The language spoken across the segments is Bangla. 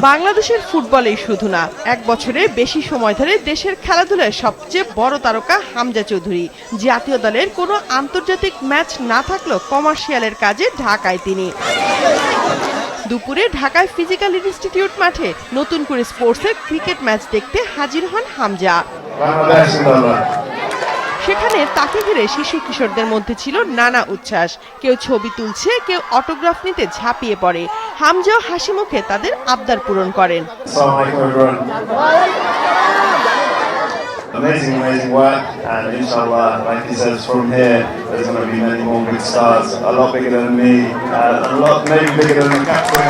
বাংলাদেশের ফুটবলেই শুধু না, এক বছরের বেশি সময় ধরে দেশের খেলাধুলায় সবচেয়ে বড় তারকা হামজা চৌধুরী। জাতীয় দলের কোনো আন্তর্জাতিক ম্যাচ না থাকলেও কমার্শিয়ালের কাজে ঢাকায় তিনি। দুপুরে ঢাকায় ফিজিক্যাল ইনস্টিটিউট মাঠে নতুন করে স্পোর্টসের ক্রিকেট ম্যাচ দেখতে হাজির হন হামজা। সেখানে তাকে ঘিরে শিশু কিশোরদের মধ্যে ছিল নানা উচ্ছ্বাস। কেউ ছবি তুলছে, কেউ অটোগ্রাফ নিতে ঝাঁপিয়ে পড়ে। হামজাও হাসি মুখে তাদের আবদার পূরণ করেন। Amazing work, and inshallah, like he says, from here there's going to be many more big stars, a lot bigger than me, a lot maybe bigger than the captain.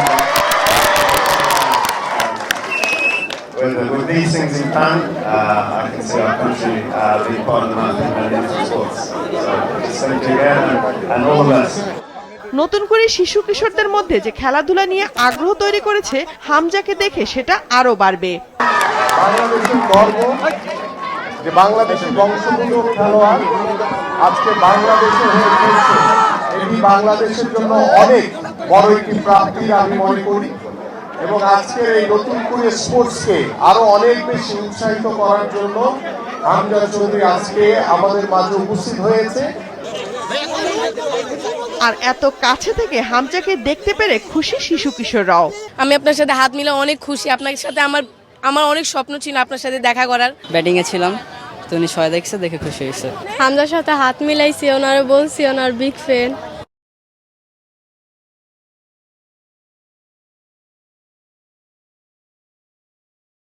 With these things in plan, I can see our country being part of the map in many different sports. So just thank you again, and all the best. নতুন করে শিশু কিশোরদের মধ্যে যে খেলাধুলা নিয়ে আগ্রহ তৈরি করেছে হামজাকে দেখে সেটা আরো বাড়বে। বাংলাদেশের গর্ব যে বাংলাদেশের বংশোদ্ভূত খেলোয়াড় আজকে বাংলাদেশে হয়ে খেলছে, এটি বাংলাদেশের জন্য অনেক বড় একটি প্রাপ্তি আমি মনে করি। এবং আজকের এই নতুন করে স্পোর্টসকে আরো অনেক বেশি উৎসাহিত করার জন্য হামজা চৌধুরী আজকে আমাদের মাঝে উপস্থিত হয়েছে। আর এত কাছে থেকে হামজাকে দেখতে পেরে খুশি শিশু কিশোররাও। আমি আপনার সাথে হাত মিলে অনেক খুশি। আপনার সাথে আমার অনেক স্বপ্ন ছিল আপনার সাথে দেখা করার। ব্যাটিং এ ছিলাম, তো উনি সবাই দেখছে, দেখে খুশি হয়েছে। হামজার সাথে হাত মিলাইছি, ওনারে বলছি ওনার বিগ ফ্যান।